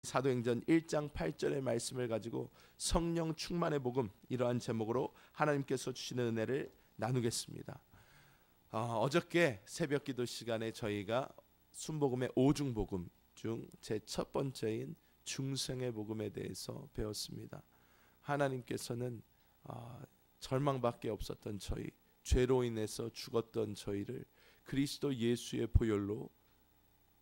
사도행전 1장 8절의 말씀을 가지고 성령 충만의 복음, 이러한 제목으로 하나님께서 주시는 은혜를 나누겠습니다. 어저께 새벽기도 시간에 저희가 순복음의 오중복음 중 제 첫 번째인 중생의 복음에 대해서 배웠습니다. 하나님께서는 절망밖에 없었던 저희, 죄로 인해서 죽었던 저희를 그리스도 예수의 보혈로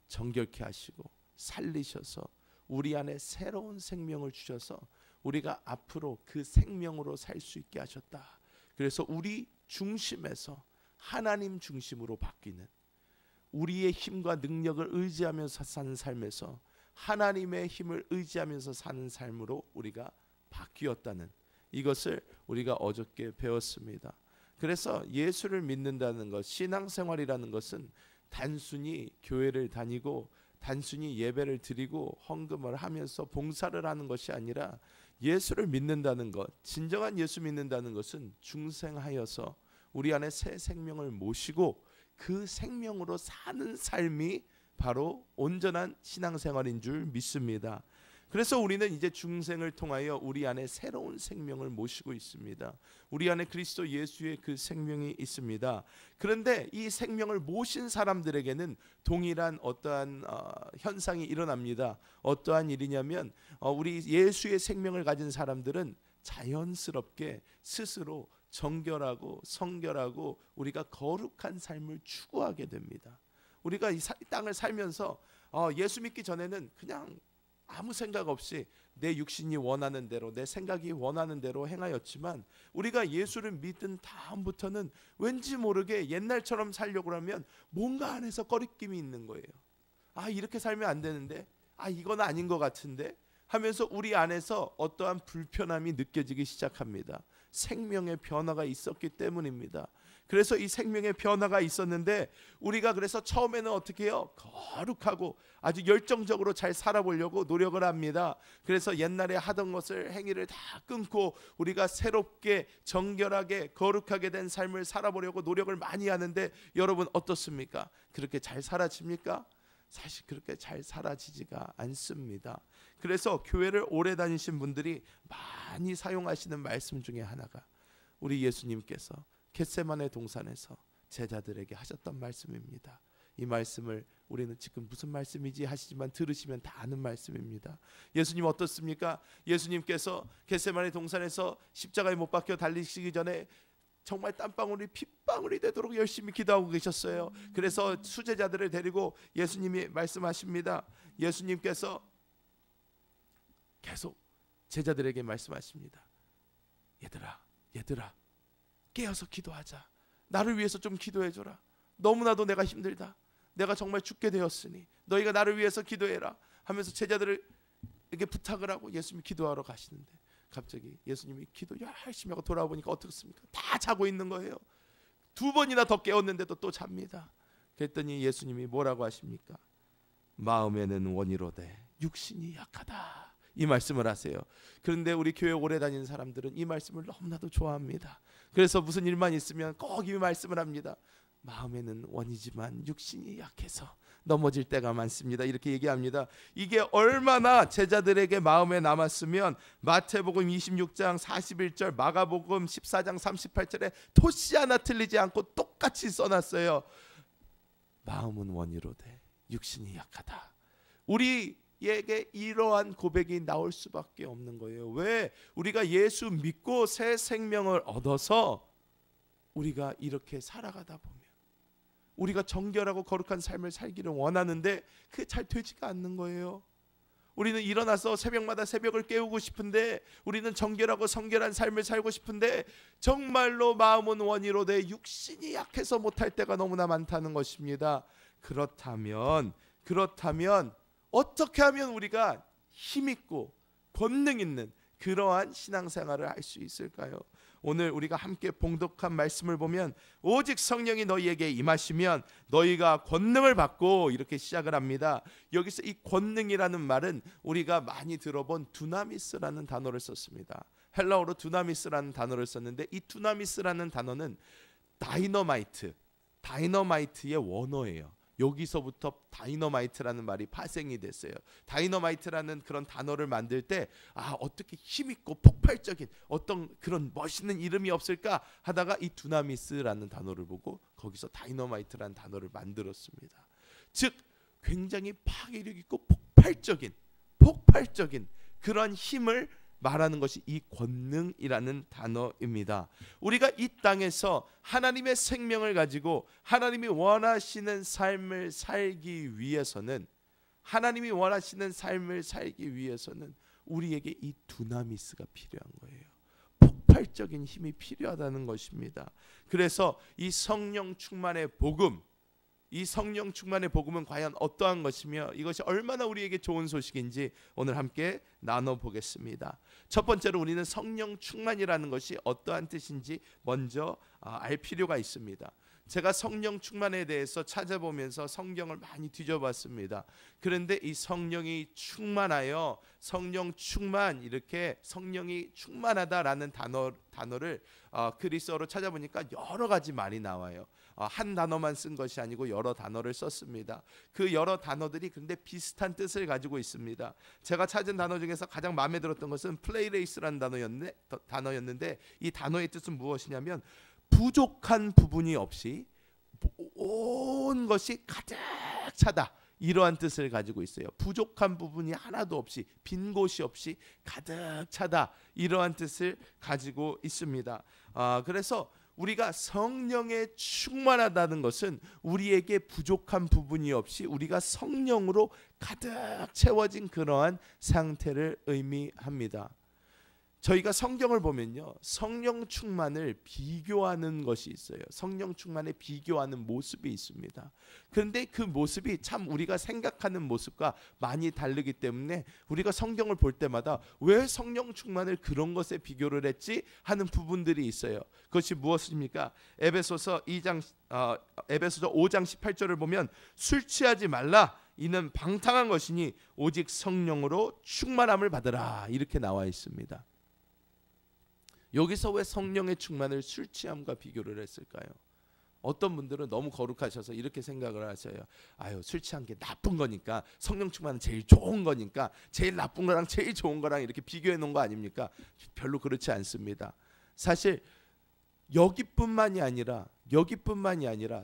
정결케 하시고 살리셔서 우리 안에 새로운 생명을 주셔서 우리가 앞으로 그 생명으로 살 수 있게 하셨다. 그래서 우리 중심에서 하나님 중심으로 바뀌는, 우리의 힘과 능력을 의지하면서 사는 삶에서 하나님의 힘을 의지하면서 사는 삶으로 우리가 바뀌었다는 이것을 우리가 어저께 배웠습니다. 그래서 예수를 믿는다는 것, 신앙생활이라는 것은 단순히 교회를 다니고 단순히 예배를 드리고 헌금을 하면서 봉사를 하는 것이 아니라, 예수를 믿는다는 것, 진정한 예수 믿는다는 것은 중생하여서 우리 안에 새 생명을 모시고 그 생명으로 사는 삶이 바로 온전한 신앙생활인 줄 믿습니다. 그래서 우리는 이제 중생을 통하여 우리 안에 새로운 생명을 모시고 있습니다. 우리 안에 그리스도 예수의 그 생명이 있습니다. 그런데 이 생명을 모신 사람들에게는 동일한 어떠한 현상이 일어납니다. 어떠한 일이냐면 우리 예수의 생명을 가진 사람들은 자연스럽게 스스로 정결하고 성결하고 우리가 거룩한 삶을 추구하게 됩니다. 우리가 이 땅을 살면서 예수 믿기 전에는 그냥 아무 생각 없이 내 육신이 원하는 대로, 내 생각이 원하는 대로 행하였지만, 우리가 예수를 믿은 다음부터는 왠지 모르게 옛날처럼 살려고 하면 뭔가 안에서 꺼리낌이 있는 거예요. 이렇게 살면 안 되는데, 이건 아닌 것 같은데 하면서 우리 안에서 어떠한 불편함이 느껴지기 시작합니다. 생명의 변화가 있었기 때문입니다. 그래서 이 생명의 변화가 있었는데, 우리가 그래서 처음에는 어떻게 해요? 거룩하고 아주 열정적으로 잘 살아보려고 노력을 합니다. 그래서 옛날에 하던 것을, 행위를 다 끊고 우리가 새롭게 정결하게 거룩하게 된 삶을 살아보려고 노력을 많이 하는데, 여러분 어떻습니까? 그렇게 잘 사라집니까? 사실 그렇게 잘 사라지지가 않습니다. 그래서 교회를 오래 다니신 분들이 많이 사용하시는 말씀 중에 하나가 우리 예수님께서 겟세마네 동산에서 제자들에게 하셨던 말씀입니다. 이 말씀을 우리는 지금 무슨 말씀이지 하시지만 들으시면 다 아는 말씀입니다. 예수님 어떻습니까? 예수님께서 겟세마네 동산에서 십자가에 못 박혀 달리시기 전에 정말 땀방울이 핏방울이 되도록 열심히 기도하고 계셨어요. 그래서 수제자들을 데리고 예수님이 말씀하십니다. 예수님께서 계속 제자들에게 말씀하십니다. 얘들아 깨어서 기도하자. 나를 위해서 좀 기도해줘라. 너무나도 내가 힘들다. 내가 정말 죽게 되었으니 너희가 나를 위해서 기도해라 하면서 제자들에게 부탁을 하고 예수님이 기도하러 가시는데, 갑자기 예수님이 기도 열심히 하고 돌아보니까 어떻습니까? 다 자고 있는 거예요. 2번이나 더 깨웠는데도 또 잡니다. 그랬더니 예수님이 뭐라고 하십니까? 마음에는 원이로되 육신이 약하다, 이 말씀을 하세요. 그런데 우리 교회 오래 다니는 사람들은 이 말씀을 너무나도 좋아합니다. 그래서 무슨 일만 있으면 꼭 이 말씀을 합니다. 마음에는 원이지만 육신이 약해서 넘어질 때가 많습니다. 이렇게 얘기합니다. 이게 얼마나 제자들에게 마음에 남았으면 마태복음 26장 41절, 마가복음 14장 38절에 토시 하나 틀리지 않고 똑같이 써놨어요. 마음은 원이로되 육신이 약하다. 우리에게 이러한 고백이 나올 수밖에 없는 거예요. 왜? 우리가 예수 믿고 새 생명을 얻어서 우리가 이렇게 살아가다 보면 우리가 정결하고 거룩한 삶을 살기를 원하는데 그게 잘 되지가 않는 거예요. 우리는 일어나서 새벽마다 새벽을 깨우고 싶은데, 우리는 정결하고 성결한 삶을 살고 싶은데 정말로 마음은 원이로되 육신이 약해서 못할 때가 너무나 많다는 것입니다. 그렇다면 어떻게 하면 우리가 힘있고 권능 있는 그러한 신앙생활을 할 수 있을까요? 오늘 우리가 함께 봉독한 말씀을 보면 오직 성령이 너희에게 임하시면 너희가 권능을 받고, 이렇게 시작을 합니다. 여기서 이 권능이라는 말은 우리가 많이 들어본 두나미스라는 단어를 썼습니다. 헬라어로 두나미스라는 단어를 썼는데, 이 두나미스라는 단어는 다이너마이트의 원어예요. 여기서부터 다이너마이트라는 말이 파생이 됐어요. 다이너마이트라는 그런 단어를 만들 때 어떻게 힘있고 폭발적인 어떤 그런 멋있는 이름이 없을까 하다가 이 두나미스라는 단어를 보고 거기서 다이너마이트라는 단어를 만들었습니다. 즉 굉장히 파괴력 있고 폭발적인 그런 힘을 말하는 것이 이 권능이라는 단어입니다. 우리가 이 땅에서 하나님의 생명을 가지고 하나님이 원하시는 삶을 살기 위해서는 우리에게 이 두나미스가 필요한 거예요. 폭발적인 힘이 필요하다는 것입니다. 그래서 이 성령 충만의 복음, 이 성령 충만의 복음은 과연 어떠한 것이며 이것이 얼마나 우리에게 좋은 소식인지 오늘 함께 나눠보겠습니다. 첫 번째로 우리는 성령 충만이라는 것이 어떠한 뜻인지 먼저 알 필요가 있습니다. 제가 성령 충만에 대해서 찾아보면서 성경을 많이 뒤져봤습니다. 그런데 이 성령이 충만하여 성령 충만 이렇게 성령이 충만하다라는 단어를 그리스어로 찾아보니까 여러 가지 말이 나와요. 한 단어만 쓴 것이 아니고 여러 단어를 썼습니다. 그 여러 단어들이 그런데 비슷한 뜻을 가지고 있습니다. 제가 찾은 단어 중에서 가장 마음에 들었던 것은 플레이레이스라는 단어였는데 이 단어의 뜻은 무엇이냐면 부족한 부분이 없이 온 것이 가득 차다, 이러한 뜻을 가지고 있어요. 부족한 부분이 하나도 없이, 빈 곳이 없이 가득 차다, 이러한 뜻을 가지고 있습니다. 그래서 우리가 성령에 충만하다는 것은 우리에게 부족한 부분이 없이 우리가 성령으로 가득 채워진 그러한 상태를 의미합니다. 저희가 성경을 보면요, 성령 충만을 비교하는 것이 있어요. 성령 충만에 비교하는 모습이 있습니다. 그런데 그 모습이 참 우리가 생각하는 모습과 많이 다르기 때문에 우리가 성경을 볼 때마다 왜 성령 충만을 그런 것에 비교를 했지 하는 부분들이 있어요. 그것이 무엇입니까? 에베소서 5장 18절을 보면 술 취하지 말라, 이는 방탕한 것이니 오직 성령으로 충만함을 받으라, 이렇게 나와 있습니다. 여기서 왜 성령의 충만을 술 취함과 비교를 했을까요? 어떤 분들은 너무 거룩하셔서 이렇게 생각을 하셔요. 술 취한 게 나쁜 거니까 성령 충만은 제일 좋은 거니까 제일 나쁜 거랑 제일 좋은 거랑 이렇게 비교해 놓은 거 아닙니까? 별로 그렇지 않습니다. 사실 여기뿐만이 아니라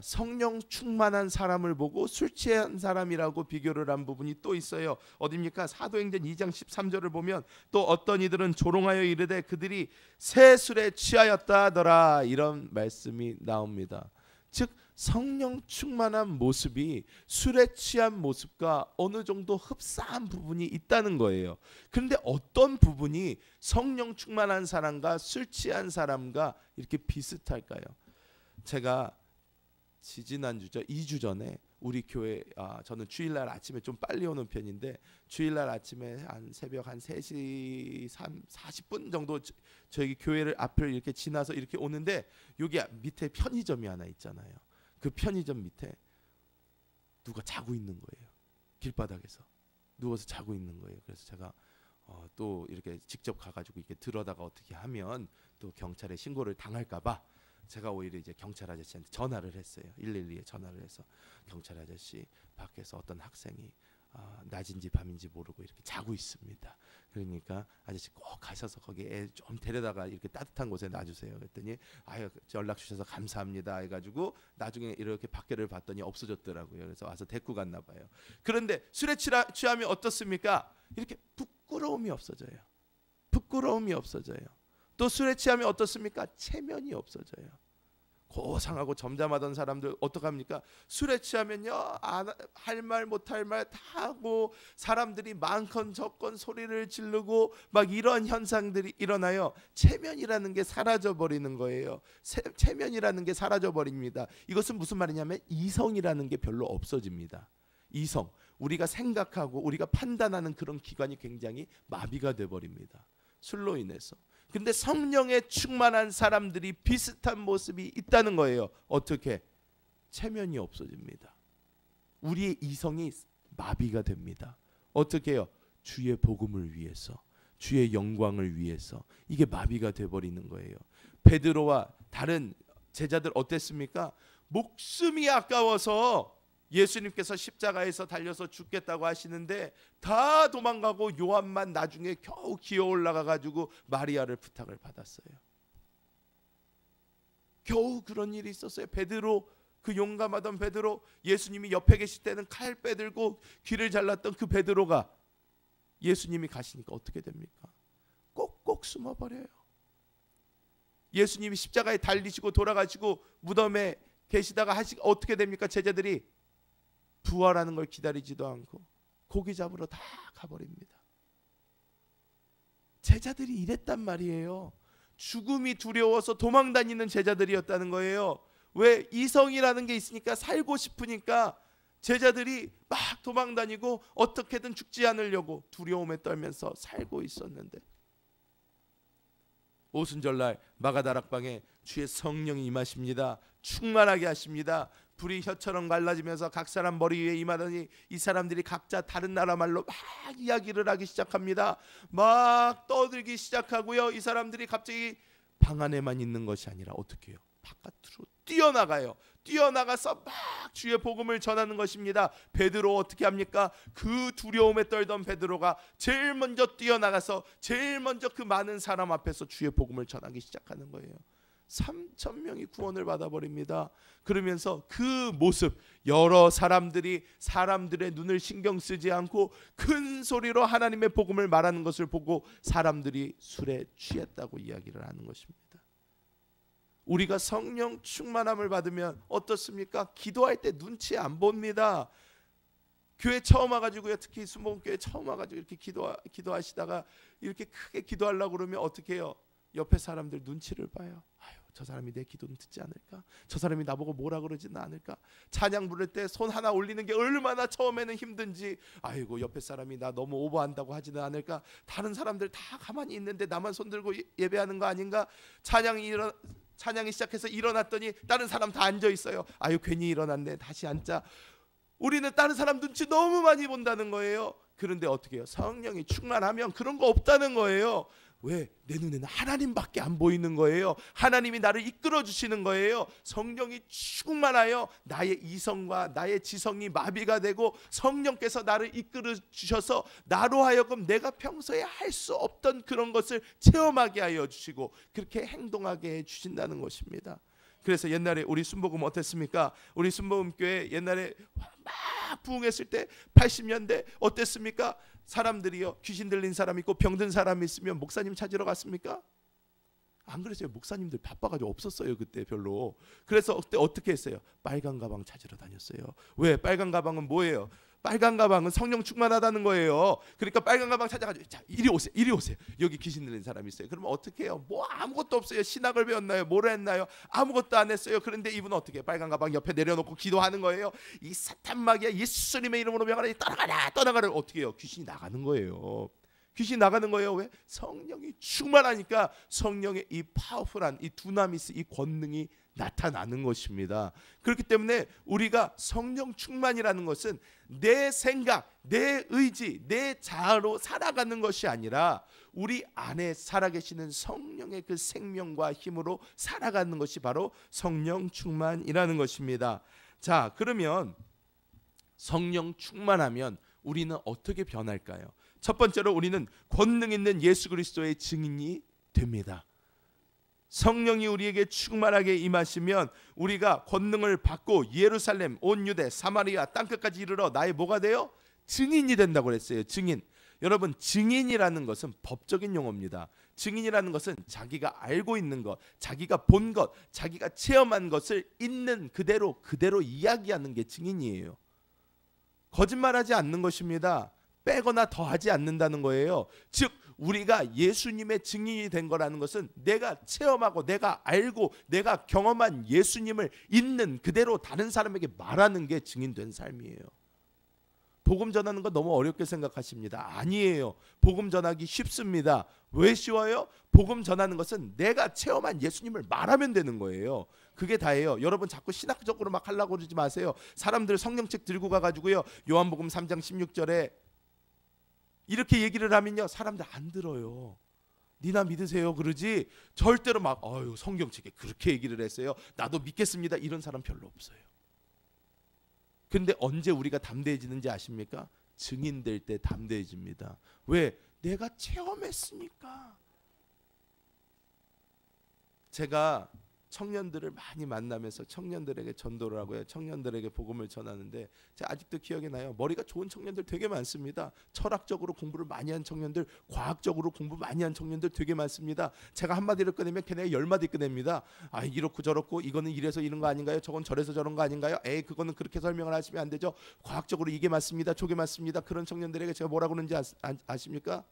성령 충만한 사람을 보고 술 취한 사람이라고 비교를 한 부분이 또 있어요. 어디입니까? 사도행전 2장 13절을 보면 또 어떤 이들은 조롱하여 이르되 그들이 새 술에 취하였다 하더라, 이런 말씀이 나옵니다. 즉 성령 충만한 모습이 술에 취한 모습과 어느 정도 흡사한 부분이 있다는 거예요. 그런데 어떤 부분이 성령 충만한 사람과 술 취한 사람과 이렇게 비슷할까요? 제가 지지난주죠, 2주 전에 우리 교회, 저는 주일날 아침에 좀 빨리 오는 편인데 주일날 아침에 한 새벽 한 3시 40분 정도 저희 교회를 앞을 이렇게 지나서 이렇게 오는데 여기 밑에 편의점이 하나 있잖아요. 그 편의점 밑에 누가 자고 있는 거예요. 길바닥에서 누워서 자고 있는 거예요. 그래서 제가 또 이렇게 직접 가가지고 이렇게 들어다가 어떻게 하면 또 경찰에 신고를 당할까봐 제가 오히려 이제 경찰 아저씨한테 전화를 했어요. 112에 전화를 해서 경찰 아저씨, 밖에서 어떤 학생이 낮인지 밤인지 모르고 이렇게 자고 있습니다. 그러니까 아저씨 꼭 가셔서 거기 애 좀 데려다가 이렇게 따뜻한 곳에 놔주세요. 그랬더니 연락 주셔서 감사합니다 해가지고 나중에 이렇게 밖에를 봤더니 없어졌더라고요. 그래서 와서 데리고 갔나 봐요. 그런데 술에 취하면 어떻습니까? 이렇게 부끄러움이 없어져요. 또 술에 취하면 어떻습니까? 체면이 없어져요. 고상하고 점잠하던 사람들 어떡합니까? 술에 취하면요, 할 말 못할 말 다 하고 사람들이 많건 적건 소리를 지르고 막 이런 현상들이 일어나요. 체면이라는 게 사라져 버리는 거예요. 체면이라는 게 사라져 버립니다. 이것은 무슨 말이냐면 이성이라는 게 별로 없어집니다. 이성, 우리가 생각하고 우리가 판단하는 그런 기관이 굉장히 마비가 돼 버립니다. 술로 인해서. 근데 성령에 충만한 사람들이 비슷한 모습이 있다는 거예요. 어떻게? 체면이 없어집니다. 우리의 이성이 마비가 됩니다. 어떻게 해요? 주의 복음을 위해서, 주의 영광을 위해서 이게 마비가 돼버리는 거예요. 베드로와 다른 제자들 어땠습니까? 목숨이 아까워서 예수님께서 십자가에서 달려서 죽겠다고 하시는데 다 도망가고 요한만 나중에 겨우 기어 올라가 가지고 마리아를 부탁을 받았어요. 겨우 그런 일이 있었어요. 베드로, 그 용감하던 베드로, 예수님이 옆에 계실 때는 칼 빼들고 귀를 잘랐던 그 베드로가 예수님이 가시니까 어떻게 됩니까? 꼭꼭 숨어버려요. 예수님이 십자가에 달리시고 돌아가시고 무덤에 계시다가 어떻게 됩니까? 제자들이 부활하는 걸 기다리지도 않고 고기 잡으러 다 가버립니다. 제자들이 이랬단 말이에요. 죽음이 두려워서 도망다니는 제자들이었다는 거예요. 왜? 이성이라는 게 있으니까, 살고 싶으니까 제자들이 막 도망다니고 어떻게든 죽지 않으려고 두려움에 떨면서 살고 있었는데, 오순절날 마가다락방에 주의 성령이 임하십니다. 충만하게 하십니다. 불이 혀처럼 갈라지면서 각 사람 머리 위에 임하더니 이 사람들이 각자 다른 나라 말로 막 이야기를 하기 시작합니다. 막 떠들기 시작하고요. 이 사람들이 갑자기 방 안에만 있는 것이 아니라 어떻게 해요? 바깥으로 뛰어나가요. 뛰어나가서 막 주의 복음을 전하는 것입니다. 베드로 어떻게 합니까? 그 두려움에 떨던 베드로가 제일 먼저 뛰어나가서 제일 먼저 그 많은 사람 앞에서 주의 복음을 전하기 시작하는 거예요. 3,000명이 구원을 받아버립니다. 그러면서 그 모습, 여러 사람들이 사람들의 눈을 신경 쓰지 않고 큰 소리로 하나님의 복음을 말하는 것을 보고 사람들이 술에 취했다고 이야기를 하는 것입니다. 우리가 성령 충만함을 받으면 어떻습니까? 기도할 때 눈치 안 봅니다. 교회 처음 와가지고요, 특히 순복음교회 처음 와가지고 이렇게 기도하시다가 이렇게 크게 기도하려고 그러면 어떻게 해요? 옆에 사람들 눈치를 봐요. 아유, 저 사람이 내 기도는 듣지 않을까? 저 사람이 나보고 뭐라 그러지는 않을까? 찬양 부를 때 손 하나 올리는 게 얼마나 처음에는 힘든지, 아이고 옆에 사람이 나 너무 오버한다고 하지는 않을까? 다른 사람들 다 가만히 있는데 나만 손 들고 예배하는 거 아닌가? 찬양이 시작해서 일어났더니 다른 사람 다 앉아 있어요. 아유, 괜히 일어났네, 다시 앉자. 우리는 다른 사람 눈치 너무 많이 본다는 거예요. 그런데 어떻게 해요? 성령이 충만하면 그런 거 없다는 거예요. 왜? 내 눈에는 하나님밖에 안 보이는 거예요. 하나님이 나를 이끌어 주시는 거예요. 성령이 충만하여 나의 이성과 나의 지성이 마비가 되고 성령께서 나를 이끌어 주셔서 나로 하여금 내가 평소에 할 수 없던 그런 것을 체험하게 하여 주시고 그렇게 행동하게 해 주신다는 것입니다. 그래서 옛날에 우리 순복음 어땠습니까? 우리 순복음교회 옛날에 막 부흥했을 때 80년대 어땠습니까? 사람들이요, 귀신 들린 사람 있고 병든 사람 있으면 목사님 찾으러 갔습니까? 안 그랬어요. 목사님들 바빠가지고 없었어요 그때 별로. 그래서 그때 어떻게 했어요? 빨간 가방 찾으러 다녔어요. 왜? 빨간 가방은 뭐예요? 빨간 가방은 성령 충만하다는 거예요. 그러니까 빨간 가방 찾아가지고, 자, 이리 오세요, 이리 오세요. 여기 귀신 들린 사람 있어요. 그러면 어떻게 해요? 뭐 아무것도 없어요. 신학을 배웠나요? 뭐를 했나요? 아무것도 안 했어요. 그런데 이분은 어떻게 해요? 빨간 가방 옆에 내려놓고 기도하는 거예요. 이 사탄 마귀야, 예수님의 이름으로 명하라, 떠나가라, 떠나가라. 어떻게 해요? 귀신이 나가는 거예요. 귀신이 나가는 거예요. 왜? 성령이 충만하니까 성령의 이 파워풀한 이 두나미스, 이 권능이 나타나는 것입니다. 그렇기 때문에 우리가 성령 충만이라는 것은 내 생각, 내 의지, 내 자아로 살아가는 것이 아니라 우리 안에 살아계시는 성령의 그 생명과 힘으로 살아가는 것이 바로 성령 충만이라는 것입니다. 자, 그러면 성령 충만하면 우리는 어떻게 변할까요? 첫 번째로 우리는 권능 있는 예수 그리스도의 증인이 됩니다. 성령이 우리에게 충만하게 임하시면 우리가 권능을 받고 예루살렘, 온 유대, 사마리아 땅끝까지 이르러 나의 뭐가 돼요? 증인이 된다고 그랬어요. 증인. 여러분, 증인이라는 것은 법적인 용어입니다. 증인이라는 것은 자기가 알고 있는 것, 자기가 본 것, 자기가 체험한 것을 있는 그대로 이야기하는 게 증인이에요. 거짓말하지 않는 것입니다. 빼거나 더하지 않는다는 거예요. 즉 우리가 예수님의 증인이 된 거라는 것은 내가 체험하고 내가 알고 내가 경험한 예수님을 있는 그대로 다른 사람에게 말하는 게 증인된 삶이에요. 복음 전하는 거 너무 어렵게 생각하십니다. 아니에요. 복음 전하기 쉽습니다. 왜 쉬워요? 복음 전하는 것은 내가 체험한 예수님을 말하면 되는 거예요. 그게 다예요. 여러분 자꾸 신학적으로 막 하려고 그러지 마세요. 사람들 성경책 들고 가가지고요, 요한복음 3장 16절에 이렇게 얘기를 하면요, 사람들 안 들어요. 니나 믿으세요 그러지 절대로 막 성경책에 그렇게 얘기를 했어요, 나도 믿겠습니다, 이런 사람 별로 없어요. 근데 언제 우리가 담대해지는지 아십니까? 증인될 때 담대해집니다. 왜? 내가 체험했으니까. 제가 청년들을 많이 만나면서 청년들에게 전도를 하고요, 청년들에게 복음을 전하는데 제가 아직도 기억이 나요. 머리가 좋은 청년들 되게 많습니다. 철학적으로 공부를 많이 한 청년들, 과학적으로 공부 많이 한 청년들 되게 많습니다. 제가 한마디를 꺼내면 걔네가 10마디 꺼냅니다. 아, 이렇고 저렇고, 이거는 이래서 이런 거 아닌가요? 저건 저래서 저런 거 아닌가요? 에이, 그거는 그렇게 설명을 하시면 안 되죠. 과학적으로 이게 맞습니다, 저게 맞습니다. 그런 청년들에게 제가 뭐라고 그러는지 아십니까?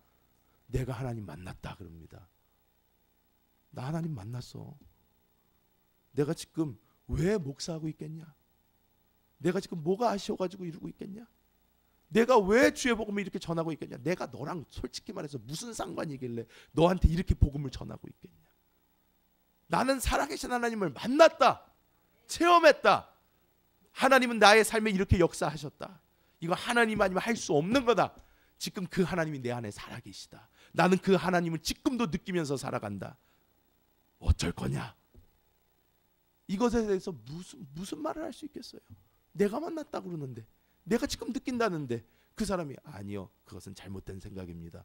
내가 하나님 만났다 그럽니다. 나 하나님 만났어. 내가 지금 왜 목사하고 있겠냐? 내가 지금 뭐가 아쉬워가지고 이러고 있겠냐? 내가 왜 주의 복음을 이렇게 전하고 있겠냐? 내가 너랑 솔직히 말해서 무슨 상관이길래 너한테 이렇게 복음을 전하고 있겠냐? 나는 살아계신 하나님을 만났다, 체험했다. 하나님은 나의 삶에 이렇게 역사하셨다. 이거 하나님 아니면 할 수 없는 거다. 지금 그 하나님이 내 안에 살아계시다. 나는 그 하나님을 지금도 느끼면서 살아간다. 어쩔 거냐? 이것에 대해서 무슨 말을 할 수 있겠어요? 내가 만났다 그러는데, 내가 지금 느낀다는데 그 사람이 아니요, 그것은 잘못된 생각입니다.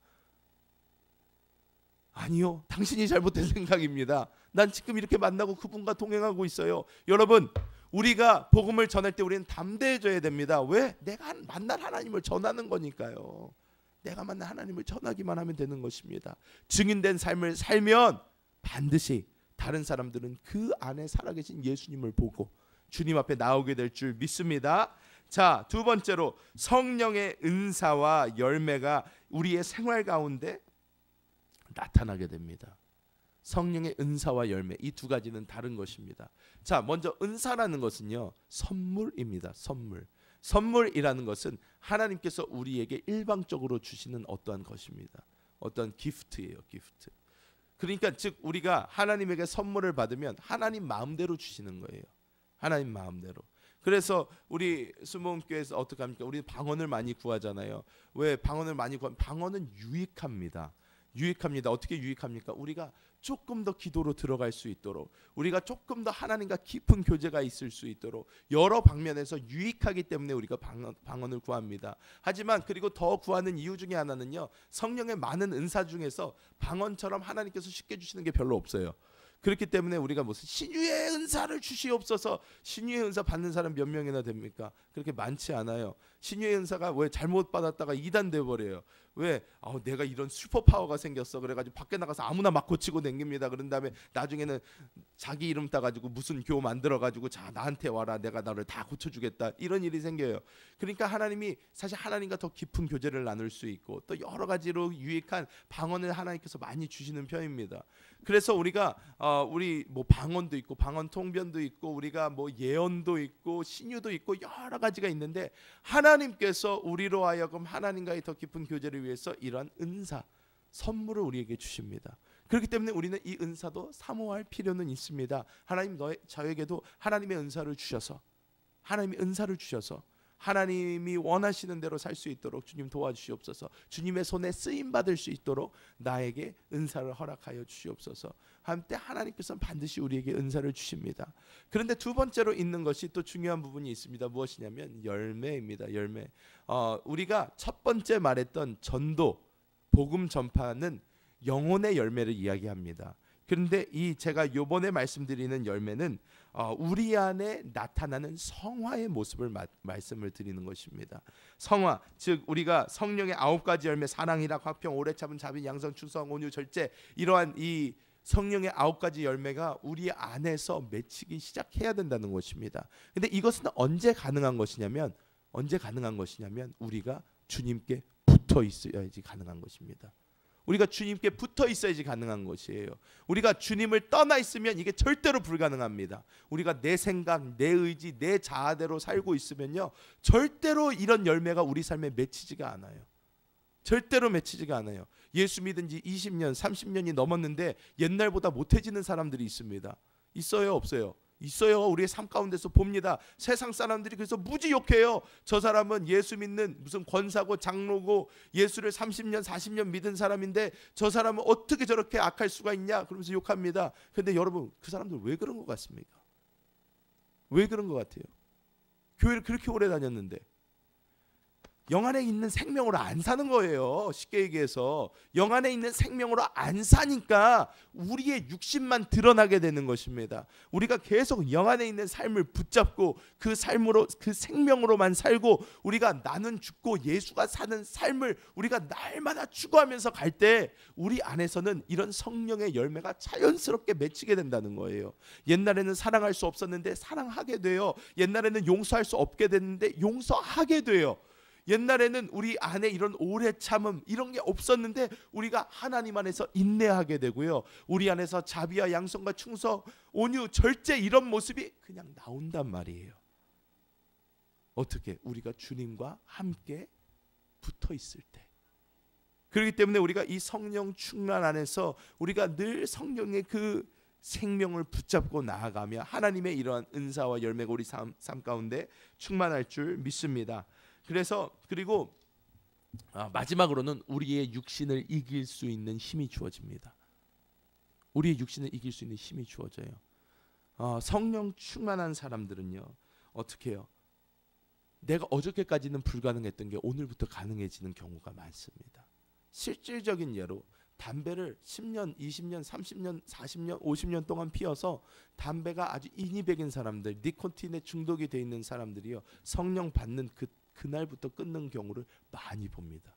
아니요, 당신이 잘못된 생각입니다. 난 지금 이렇게 만나고 그분과 동행하고 있어요. 여러분, 우리가 복음을 전할 때 우리는 담대해져야 됩니다. 왜? 내가 만날 하나님을 전하는 거니까요. 내가 만난 하나님을 전하기만 하면 되는 것입니다. 증인된 삶을 살면 반드시 다른 사람들은 그 안에 살아계신 예수님을 보고 주님 앞에 나오게 될 줄 믿습니다. 자, 두 번째로 성령의 은사와 열매가 우리의 생활 가운데 나타나게 됩니다. 성령의 은사와 열매, 이 두 가지는 다른 것입니다. 자, 먼저 은사라는 것은요, 선물입니다. 선물이라는 것은 하나님께서 우리에게 일방적으로 주시는 어떠한 것입니다. 어떤 기프트예요, 기프트. 그러니까 즉 우리가 하나님에게 선물을 받으면 하나님 마음대로 주시는 거예요. 하나님 마음대로. 그래서 우리 수목교회에서 어떻게 합니까? 우리 방언을 많이 구하잖아요. 왜 방언을 많이 구하면 방언은 유익합니다. 어떻게 유익합니까? 우리가 조금 더 기도로 들어갈 수 있도록, 우리가 조금 더 하나님과 깊은 교제가 있을 수 있도록 여러 방면에서 유익하기 때문에 우리가 방언을 구합니다. 하지만 그리고 더 구하는 이유 중에 하나는요, 성령의 많은 은사 중에서 방언처럼 하나님께서 쉽게 주시는 게 별로 없어요. 그렇기 때문에 우리가 무슨 신유의 은사를 주시옵소서, 신유의 은사 받는 사람 몇 명이나 됩니까? 그렇게 많지 않아요. 신유의 은사가 왜 잘못 받았다가 이단 돼버려요. 왜? 내가 이런 슈퍼파워가 생겼어 그래가지고 밖에 나가서 아무나 막 고치고 댕깁니다. 그런 다음에 나중에는 자기 이름 따가지고 무슨 교 만들어가지고 자, 나한테 와라, 내가 너를 다 고쳐주겠다, 이런 일이 생겨요. 그러니까 하나님이 사실 하나님과 더 깊은 교제를 나눌 수 있고 또 여러 가지로 유익한 방언을 하나님께서 많이 주시는 편입니다. 그래서 우리가 우리 뭐 방언도 있고 방언 통변도 있고 우리가 뭐 예언도 있고 신유도 있고 여러 가지가 있는데, 하나님께서 우리로 하여금 하나님과의 더 깊은 교제를 위해서 이러한 은사, 선물을 우리에게 주십니다. 그렇기 때문에 우리는 이 은사도 사모할 필요는 있습니다. 하나님 저에게도 하나님의 은사를 주셔서, 하나님이 원하시는 대로 살 수 있도록 주님 도와주시옵소서. 주님의 손에 쓰임 받을 수 있도록 나에게 은사를 허락하여 주시옵소서. 한때 하나님께서는 반드시 우리에게 은사를 주십니다. 그런데 두 번째로 있는 것이 또 중요한 부분이 있습니다. 무엇이냐면 열매입니다. 열매. 우리가 첫 번째 말했던 전도, 복음 전파는 영혼의 열매를 이야기합니다. 그런데 이 제가 요번에 말씀드리는 열매는 우리 안에 나타나는 성화의 모습을 말씀을 드리는 것입니다. 성화, 즉 우리가 성령의 9가지 열매, 사랑이라, 화평, 오래 참음, 자비, 양선, 충성, 온유, 절제, 이러한 이 성령의 9가지 열매가 우리 안에서 맺히기 시작해야 된다는 것입니다. 근데 이것은 언제 가능한 것이냐면 우리가 주님께 붙어 있어야지 가능한 것입니다. 우리가 주님께 붙어 있어야지 가능한 것이에요. 우리가 주님을 떠나 있으면 이게 절대로 불가능합니다. 우리가 내 생각, 내 의지, 내 자아대로 살고 있으면요, 절대로 이런 열매가 우리 삶에 맺히지가 않아요. 절대로 맺히지가 않아요. 예수 믿은 지 20년, 30년이 넘었는데 옛날보다 못해지는 사람들이 있습니다. 있어요, 없어요? 있어요. 우리의 삶 가운데서 봅니다. 세상 사람들이 그래서 무지 욕해요. 저 사람은 예수 믿는 무슨 권사고 장로고 예수를 30년 40년 믿은 사람인데 저 사람은 어떻게 저렇게 악할 수가 있냐 그러면서 욕합니다. 그런데 여러분, 그 사람들 왜 그런 것 같습니까? 왜 그런 것 같아요? 교회를 그렇게 오래 다녔는데 영 안에 있는 생명으로 안 사는 거예요. 쉽게 얘기해서 영 안에 있는 생명으로 안 사니까 우리의 육신만 드러나게 되는 것입니다. 우리가 계속 영 안에 있는 삶을 붙잡고 그 삶으로 그 생명으로만 살고 우리가 나는 죽고 예수가 사는 삶을 우리가 날마다 추구하면서 갈 때 우리 안에서는 이런 성령의 열매가 자연스럽게 맺히게 된다는 거예요. 옛날에는 사랑할 수 없었는데 사랑하게 돼요. 옛날에는 용서할 수 없게 됐는데 용서하게 돼요. 옛날에는 우리 안에 이런 오래 참음 이런 게 없었는데 우리가 하나님 안에서 인내하게 되고요. 우리 안에서 자비와 양선과 충성, 온유, 절제 이런 모습이 그냥 나온단 말이에요. 어떻게? 우리가 주님과 함께 붙어 있을 때. 그렇기 때문에 우리가 이 성령 충만 안에서 우리가 늘 성령의 그 생명을 붙잡고 나아가며 하나님의 이러한 은사와 열매가 우리 삶 가운데 충만할 줄 믿습니다. 그리고 마지막으로는 우리의 육신을 이길 수 있는 힘이 주어집니다. 우리의 육신을 이길 수 있는 힘이 주어져요. 성령 충만한 사람들은요 어떻게 해요? 내가 어저께까지는 불가능했던 게 오늘부터 가능해지는 경우가 많습니다. 실질적인 예로 담배를 10년, 20년, 30년, 40년, 50년 동안 피워서 담배가 아주 인위백인 사람들, 니코틴에 중독이 돼 있는 사람들이요 성령 받는 그날부터 끊는 경우를 많이 봅니다.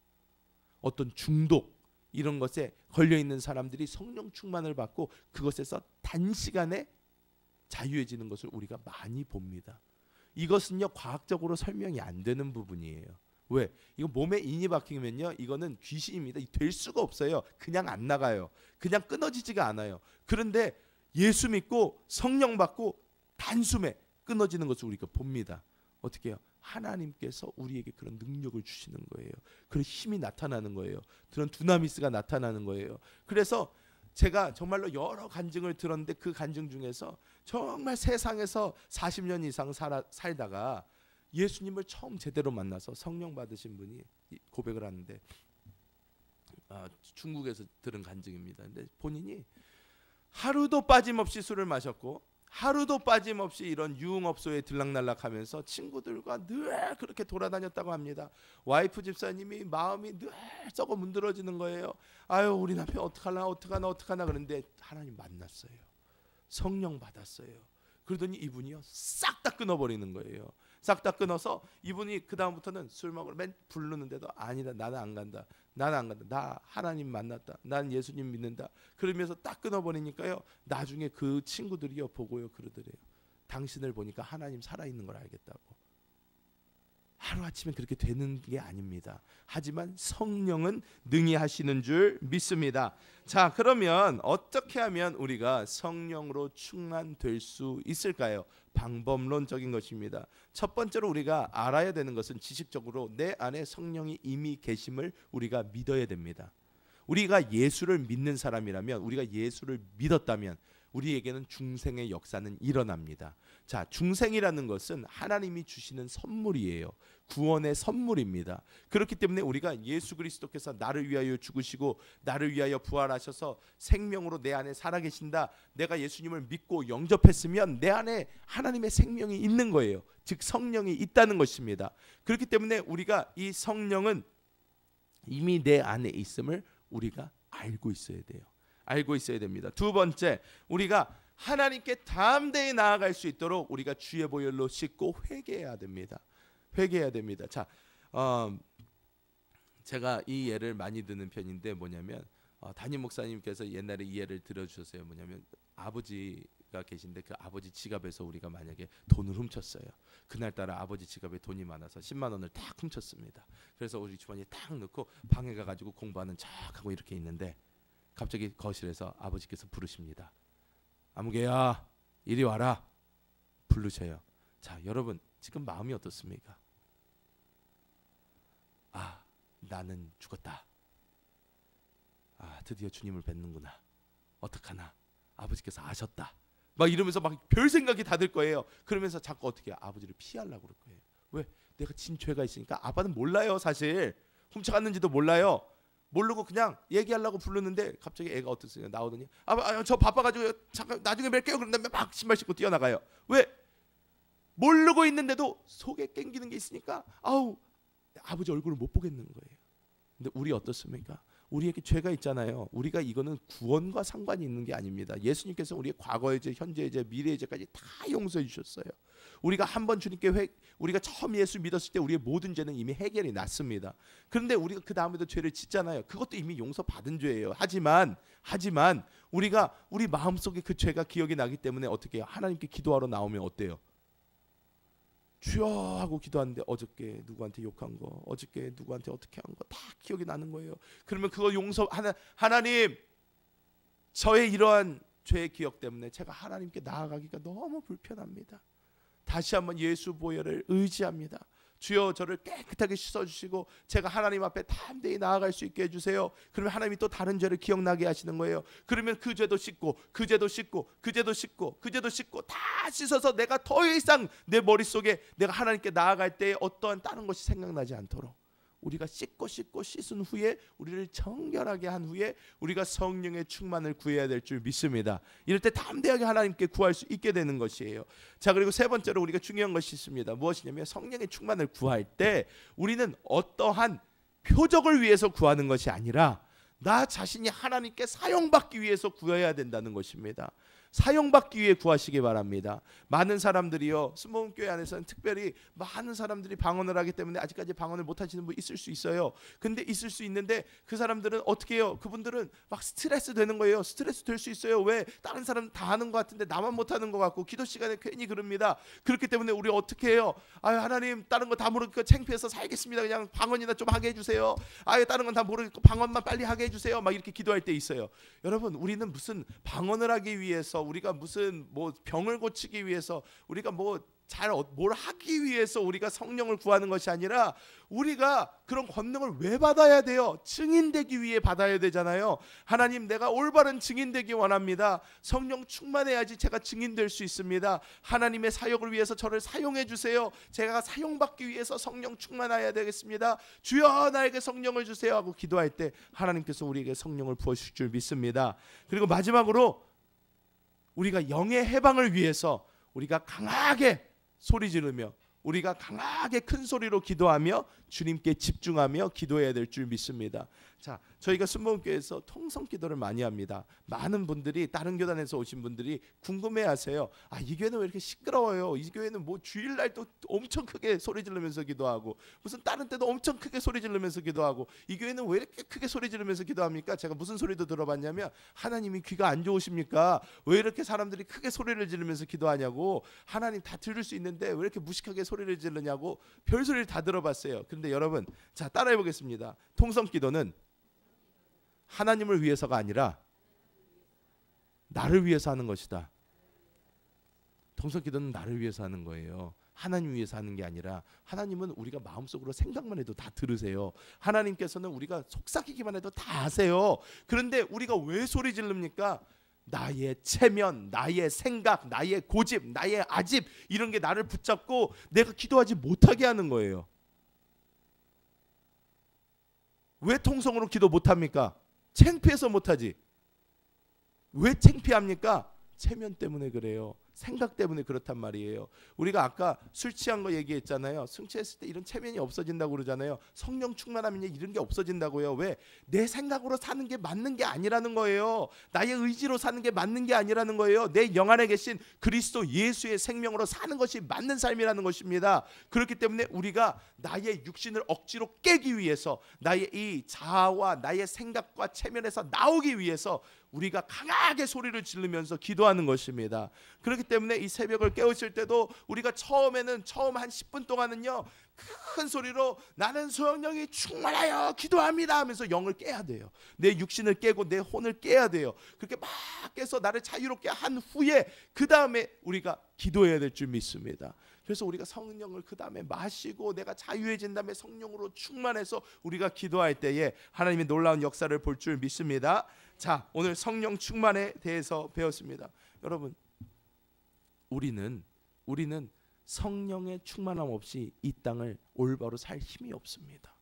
어떤 중독 이런 것에 걸려있는 사람들이 성령 충만을 받고 그것에서 단시간에 자유해지는 것을 우리가 많이 봅니다. 이것은요 과학적으로 설명이 안 되는 부분이에요. 왜? 이거 몸에 인이 박히면요 이거는 귀신입니다. 될 수가 없어요. 그냥 안 나가요. 그냥 끊어지지가 않아요. 그런데 예수 믿고 성령 받고 단숨에 끊어지는 것을 우리가 봅니다. 어떻게 해요? 하나님께서 우리에게 그런 능력을 주시는 거예요. 그런 힘이 나타나는 거예요. 그런 두나미스가 나타나는 거예요. 그래서 제가 정말로 여러 간증을 들었는데 그 간증 중에서 정말 세상에서 40년 이상 살다가 예수님을 처음 제대로 만나서 성령 받으신 분이 고백을 하는데 중국에서 들은 간증입니다. 근데 본인이 하루도 빠짐없이 술을 마셨고 하루도 빠짐없이 이런 유흥업소에 들락날락하면서 친구들과 늘 그렇게 돌아다녔다고 합니다. 와이프 집사님이 마음이 늘 썩어 문드러지는 거예요. 아유 우리 남편 어떡하나 그런데 하나님 만났어요. 성령 받았어요. 그러더니 이분이요 싹 다 끊어버리는 거예요. 싹 다 끊어서 이분이 그 다음부터는 술 먹으러 맨 부르는데도 아니다 나는 안 간다. 나 하나님 만났다. 난 예수님 믿는다. 그러면서 딱 끊어버리니까요 나중에 그 친구들이요 보고요 그러더래요. 당신을 보니까 하나님 살아있는 걸 알겠다고. 하루아침에 그렇게 되는 게 아닙니다. 하지만 성령은 능히 하시는 줄 믿습니다. 자, 그러면 어떻게 하면 우리가 성령으로 충만될 수 있을까요? 방법론적인 것입니다. 첫 번째로 우리가 알아야 되는 것은 지식적으로 내 안에 성령이 이미 계심을 우리가 믿어야 됩니다. 우리가 예수를 믿는 사람이라면, 우리가 예수를 믿었다면 우리에게는 중생의 역사는 일어납니다. 자, 중생이라는 것은 하나님이 주시는 선물이에요. 구원의 선물입니다. 그렇기 때문에 우리가 예수 그리스도께서 나를 위하여 죽으시고 나를 위하여 부활하셔서 생명으로 내 안에 살아계신다. 내가 예수님을 믿고 영접했으면 내 안에 하나님의 생명이 있는 거예요. 즉 성령이 있다는 것입니다. 그렇기 때문에 우리가 이 성령은 이미 내 안에 있음을 우리가 알고 있어야 돼요. 알고 있어야 됩니다. 두 번째, 우리가 하나님께 담대히 나아갈 수 있도록 우리가 주의 보혈로 씻고 회개해야 됩니다. 회개해야 됩니다. 자, 제가 이 예를 많이 드는 편인데 뭐냐면 담임 목사님께서 옛날에 이 예를 들어주셨어요. 뭐냐면 아버지가 계신데 그 아버지 지갑에서 우리가 만약에 돈을 훔쳤어요. 그날따라 아버지 지갑에 돈이 많아서 10만 원을 딱 훔쳤습니다. 그래서 우리 주머니에 딱 넣고 방에 가가지고 공부하는 척하고 이렇게 있는데 갑자기 거실에서 아버지께서 부르십니다. 아무개야 이리 와라. 부르셔요. 자, 여러분 지금 마음이 어떻습니까? 아, 나는 죽었다. 아, 드디어 주님을 뵙는구나. 어떡하나. 아버지께서 아셨다. 막 이러면서 막 별 생각이 다 들 거예요. 그러면서 자꾸 어떻게 아버지를 피하려고 그럴 거예요. 왜? 내가 진 죄가 있으니까. 아빠는 몰라요. 사실 훔쳐갔는지도 몰라요. 모르고 그냥 얘기하려고 부르는데 갑자기 애가 어떻습니까? 나오더니 저 바빠가지고 잠깐 나중에 뵐게요. 그런 다음에 막 신발 신고 뛰어나가요. 왜? 모르고 있는데도 속에 땡기는 게 있으니까 아우 아버지 얼굴을 못 보겠는 거예요. 근데 우리 어떻습니까? 우리에게 죄가 있잖아요. 우리가 이거는 구원과 상관이 있는 게 아닙니다. 예수님께서 우리의 과거의 죄, 현재의 죄, 미래의 죄까지 다 용서해 주셨어요. 우리가 한번 주님께 우리가 처음 예수 믿었을 때 우리의 모든 죄는 이미 해결이 났습니다. 그런데 우리가 그 다음에도 죄를 짓잖아요. 그것도 이미 용서받은 죄예요. 하지만 우리가 우리 마음속에 그 죄가 기억이 나기 때문에 어떻게 해요? 하나님께 기도하러 나오면 어때요? 주여 하고 기도하는데 어저께 누구한테 욕한 거, 어저께 누구한테 어떻게 한 거 다 기억이 나는 거예요. 그러면 그거 하나님 저의 이러한 죄의 기억 때문에 제가 하나님께 나아가기가 너무 불편합니다. 다시 한번 예수 보혈을 의지합니다. 주여 저를 깨끗하게 씻어주시고 제가 하나님 앞에 담대히 나아갈 수 있게 해주세요. 그러면 하나님이 또 다른 죄를 기억나게 하시는 거예요. 그러면 그 죄도 씻고 그 죄도 씻고 그 죄도 씻고 그 죄도 씻고 다 씻어서 내가 더 이상 내 머릿속에 내가 하나님께 나아갈 때 어떠한 다른 것이 생각나지 않도록 우리가 씻고 씻은 후에 우리를 정결하게 한 후에 우리가 성령의 충만을 구해야 될 줄 믿습니다. 이럴 때 담대하게 하나님께 구할 수 있게 되는 것이에요. 자, 그리고 세 번째로 우리가 중요한 것이 있습니다. 무엇이냐면 성령의 충만을 구할 때 우리는 어떠한 표적을 위해서 구하는 것이 아니라 나 자신이 하나님께 사용받기 위해서 구해야 된다는 것입니다. 사용받기 위해 구하시기 바랍니다. 많은 사람들이요, 스모음교회 안에서는 특별히 많은 사람들이 방언을 하기 때문에 아직까지 방언을 못 하시는 분 있을 수 있어요. 근데 있을 수 있는데 그 사람들은 어떻게 해요? 그분들은 막 스트레스 되는 거예요. 스트레스 될 수 있어요. 왜? 다른 사람 다 하는 것 같은데 나만 못 하는 것 같고 기도 시간에 괜히 그럽니다. 그렇기 때문에 우리 어떻게 해요? 아유 하나님 다른 거 다 모르니까 창피해서 살겠습니다. 그냥 방언이나 좀 하게 해주세요. 아유 다른 건 다 모르겠고 방언만 빨리 하게 해주세요. 막 이렇게 기도할 때 있어요. 여러분 우리는 무슨 방언을 하기 위해서 우리가 무슨 뭐 병을 고치기 위해서 우리가 뭘 하기 위해서 우리가 성령을 구하는 것이 아니라 우리가 그런 권능을 왜 받아야 돼요? 증인되기 위해 받아야 되잖아요. 하나님 내가 올바른 증인되기 원합니다. 성령 충만해야지 제가 증인될 수 있습니다. 하나님의 사역을 위해서 저를 사용해 주세요. 제가 사용받기 위해서 성령 충만해야 되겠습니다. 주여 나에게 성령을 주세요 하고 기도할 때 하나님께서 우리에게 성령을 부어주실 줄 믿습니다. 그리고 마지막으로 우리가 영의 해방을 위해서 우리가 강하게 소리 지르며 우리가 강하게 큰 소리로 기도하며 주님께 집중하며 기도해야 될 줄 믿습니다. 자, 저희가 순복음교회에서 통성 기도를 많이 합니다. 많은 분들이 다른 교단에서 오신 분들이 궁금해하세요. 아, 이 교회는 왜 이렇게 시끄러워요? 이 교회는 뭐 주일날도 엄청 크게 소리 지르면서 기도하고 무슨 다른 때도 엄청 크게 소리 지르면서 기도하고 이 교회는 왜 이렇게 크게 소리 지르면서 기도합니까? 제가 무슨 소리도 들어봤냐면 하나님이 귀가 안 좋으십니까? 왜 이렇게 사람들이 크게 소리를 지르면서 기도하냐고. 하나님 다 들을 수 있는데 왜 이렇게 무식하게 소리를 지르냐고 별소리를 다 들어봤어요. 근데 여러분 자 따라해 보겠습니다. 통성 기도는 하나님을 위해서가 아니라 나를 위해서 하는 것이다. 통성 기도는 나를 위해서 하는 거예요. 하나님 위해서 하는 게 아니라 하나님은 우리가 마음속으로 생각만 해도 다 들으세요. 하나님께서는 우리가 속삭이기만 해도 다 아세요. 그런데 우리가 왜 소리 지릅니까? 나의 체면, 나의 생각, 나의 고집, 나의 아집 이런 게 나를 붙잡고 내가 기도하지 못하게 하는 거예요. 왜 통성으로 기도 못합니까? 창피해서 못하지. 왜 창피합니까? 체면 때문에 그래요. 생각 때문에 그렇단 말이에요. 우리가 아까 술 취한 거 얘기했잖아요. 술 취했을 때 이런 체면이 없어진다고 그러잖아요. 성령 충만하면 이런 게 없어진다고요. 왜? 내 생각으로 사는 게 맞는 게 아니라는 거예요. 나의 의지로 사는 게 맞는 게 아니라는 거예요. 내 영 안에 계신 그리스도 예수의 생명으로 사는 것이 맞는 삶이라는 것입니다. 그렇기 때문에 우리가 나의 육신을 억지로 깨기 위해서 나의 이 자아와 나의 생각과 체면에서 나오기 위해서 우리가 강하게 소리를 지르면서 기도하는 것입니다. 그렇기 때문에 이 새벽을 깨우칠 때도 우리가 처음 한 10분 동안은요 큰 소리로 나는 성령이 충만하여 기도합니다 하면서 영을 깨야 돼요. 내 육신을 깨고 내 혼을 깨야 돼요. 그렇게 막 깨서 나를 자유롭게 한 후에 그 다음에 우리가 기도해야 될 줄 믿습니다. 그래서 우리가 성령을 그 다음에 마시고 내가 자유해진 다음에 성령으로 충만해서 우리가 기도할 때에 하나님의 놀라운 역사를 볼 줄 믿습니다. 자, 오늘 성령 충만에 대해서 배웠습니다. 여러분, 우리는 성령의 충만함 없이 이 땅을 올바로 살 힘이 없습니다.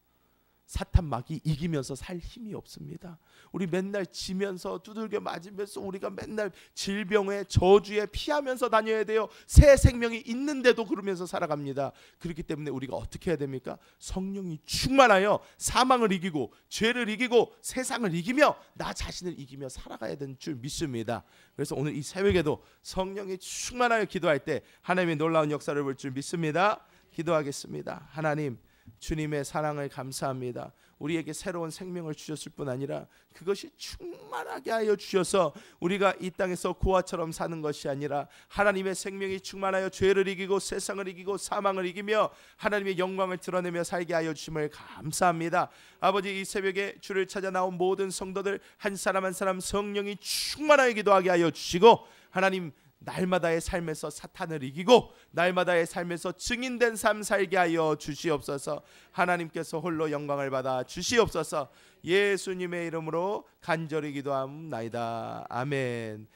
사탄 마귀 이기면서 살 힘이 없습니다. 우리 맨날 지면서 두들겨 맞으면서 우리가 맨날 질병에 저주에 피하면서 다녀야 돼요. 새 생명이 있는데도 그러면서 살아갑니다. 그렇기 때문에 우리가 어떻게 해야 됩니까? 성령이 충만하여 사망을 이기고 죄를 이기고 세상을 이기며 나 자신을 이기며 살아가야 되는 줄 믿습니다. 그래서 오늘 이 새벽에도 성령이 충만하여 기도할 때 하나님의 놀라운 역사를 볼 줄 믿습니다. 기도하겠습니다. 하나님, 주님의 사랑을 감사합니다. 우리에게 새로운 생명을 주셨을 뿐 아니라 그것이 충만하게 하여 주셔서 우리가 이 땅에서 고아처럼 사는 것이 아니라 하나님의 생명이 충만하여 죄를 이기고 세상을 이기고 사망을 이기며 하나님의 영광을 드러내며 살게 하여 주심을 감사합니다. 아버지, 이 새벽에 주를 찾아 나온 모든 성도들 한 사람 한 사람 성령이 충만하게 기도하게 하여 주시고, 하나님 날마다의 삶에서 사탄을 이기고 날마다의 삶에서 증인된 삶 살게 하여 주시옵소서. 하나님께서 홀로 영광을 받아 주시옵소서. 예수님의 이름으로 간절히 기도함나이다. 아멘.